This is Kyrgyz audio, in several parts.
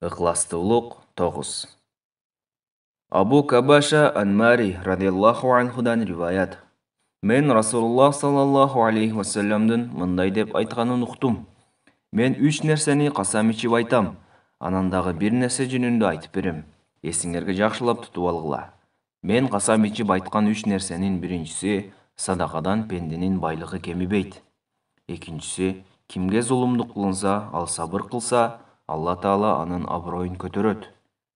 Ықыластуулук 9. Абу Кабаша Ан-Мари радиаллаху анхудан риваят. Мен Расулуллах саллаллаху алейхи вассаламдын мындай деп айтканын уктум. Мен 3 нерсени касам ичип айтам. Анан дагы бир нерсе жөнүндө айтып берем. Эсиңерге жакшылап тутуп алгыла. Мен касам ичип айткан 3 нерсенин биринчиси садакадан пенденин байлыгы кемибейт. Экинчиси, кимге зулумдук кылынса, ал сабыр кылса, Алла Таала анын аброюн көтөрөт.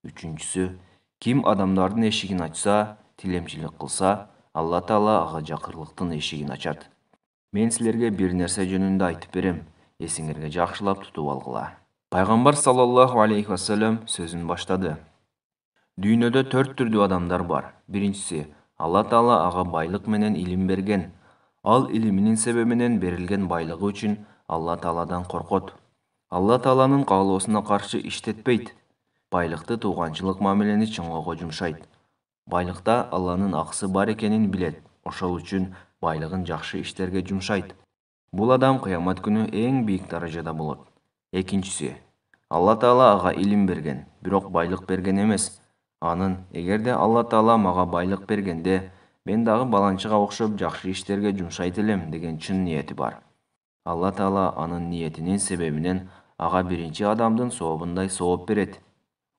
Үчүнчүсү, ким адамдардын эшигин ачса, тилемчилик кылса, Алла Таала ага жакырлыктын эшигин ачат. Мен силерге бир нерсе жөнүндө айтып берем. Эсиңерге жакшылап тутуп алгыла. Пайгамбар саллаллаху алейхи вассалам сөзүн баштады. Дүйнөдө 4 түрдүү адамдар бар. Биринчиси, Алла Таала ага байлык менен илим берген. Ал илиминин себебинен берилген байлыгы үчүн Алла Тааладан коркот. Алла Тааланын каалоосуна каршы иштетпейт. Байлыкты тууганчылык мамилени чыңоого жумшайт. Байлыкта Алланын акысы бар экенин билет. Ошол үчүн байлыгын жакшы иштерге жумшайт. Бул адам кыямат күнү эң бийик даражада болот. Экинчиси, Алла Таала ага илим берген, бирок байлык берген эмес. Анын эгерде Алла Таала мага байлык бергенде, мен дагы баланчыга окшоп жакшы иштерге жумшайт элем деген чын ниети бар. Алла Таала анын ниетинин себебинен ага биринчи адамдын сообундай сооп берет.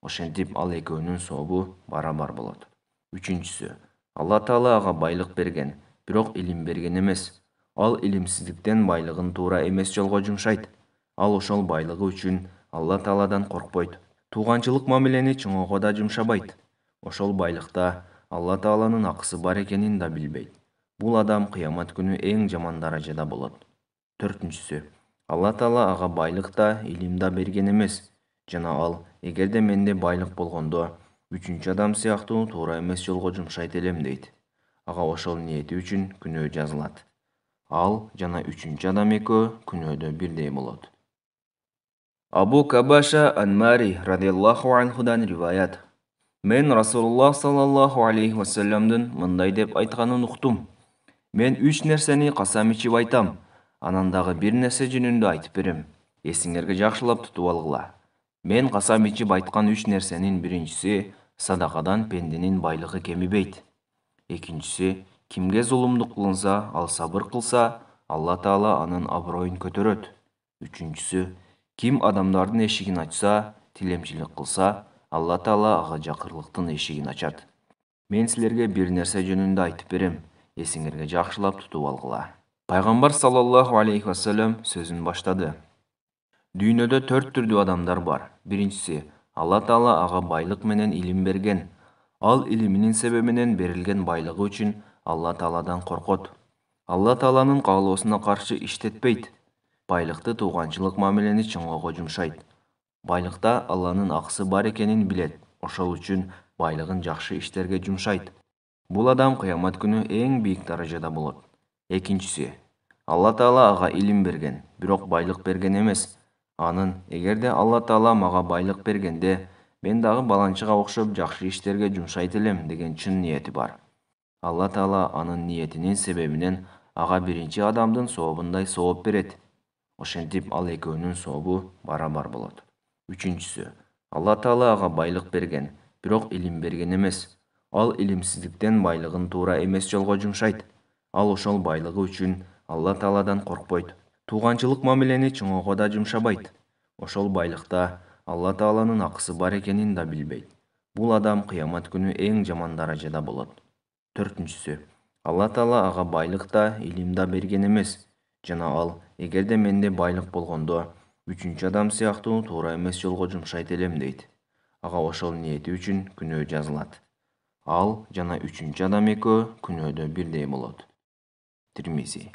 Ошентип ал экөөнүн сообу барабар болот. Үчүнчүсү, Алла Таала ага байлык берген, бирок илим берген эмес. Ал илимсиздиктен байлыгын туура эмес жолго жумшайт. Ал ошол байлыгы үчүн Алла Тааладан коркпойт. Тууганчылык мамилени чыңоого да жумшабайт. Ошол байлыкта Алла Тааланын акысы бар экенин да билбейт. Бул адам кыямат күнү эң жаман даражада болот. Төртүнчүсү, Алла Таала ага байлык да, илим да берген эмес. Жана ал, эгерде менде байлык болгондо, үчүнчү адам сыяктуу туура эмес жолго жумшайт элем дейт. Ага ошол ниети үчүн күнөө жазылат. Ал жана үчүнчү адам экөө күнөөдө бирдей болот. Абу Кабаша Ан-Мари радиаллаху анхудан риваят. Мен Расулуллах саллаллаху алейхи вассаламдын мындай деп айтканын уктум. Мен 3 нерсени касам ичип айтам. Анан дагы бир нерсе жөнүндө айтып берем. Эсиңерге жакшылап тутуп алгыла. Мен касам ичип айткан 3 нерсенин биринчиси садакадан пенденин байлыгы кемибейт. Экинчиси, кимге зулумдук кылынса, ал сабыр кылса, Алла Таала анын аброюн көтөрөт. Үчүнчүсү, ким адамдардын эшигин ачса, тилемчилик кылса, Алла Таала ага жакырлыктын эшигин ачат. Мен силерге бир нерсе жөнүндө айтып берем. Эсиңерге жакшылап тутуп алгыла. Пайгамбар саллаллаху алейхи вассалам сөзүн баштады. Дүйнөдө 4 түрдүү адамдар бар. Биринчиси, Алла Таала ага байлык менен илим берген. Ал илиминин себебинен берилген байлыгы үчүн Алла Тааладан коркот. Алла Тааланын каалоосуна каршы иштетпейт. Байлыкты тууганчылык мамилени чыңоого жумшайт. Байлыкта Алланын акысы бар экенин билет. Ошол үчүн байлыгын жакшы иштерге жумшайт. Бул адам кыямат күнү эң бийик даражада болот. Экинчиси, Алла Таала ага илим берген, бирок байлык берген эмес. Анын эгерде Алла Таала мага байлык бергенде, мен дагы баланчыга окшоп жакшы иштерге жумшайт элем деген чын ниети бар. Алла Таала анын ниетинин себебинен ага биринчи адамдын сообундай сооп берет. Ошентип ал экөөнүн сообу барабар болот. Үчүнчүсү, Алла Таала ага байлык берген, бирок илим берген эмес. Ал илимсиздиктен байлыгын туура эмес жолго жумшайт. Ал ошол байлыгы үчүн Алла Тааладан коркпойт. Тууганчылык мамилени чыңоого да жумшабайт. Ошол байлыкта Алла Тааланын акысы бар экенин да билбейт. Бул адам кыямат күнү эң жаман даражада болот. Төртүнчүсү, Алла Таала ага байлык да, илим да берген эмес. Жана ал, эгерде менде байлык болгондо, үчүнчү адам сыяктуу туура эмес жолго жумшайт элем дейт. Ага ошол ниети үчүн күнөө жазылат. Ал жана үчүнчү адам экөө күнөөдө бирдей болот. Тирмизи.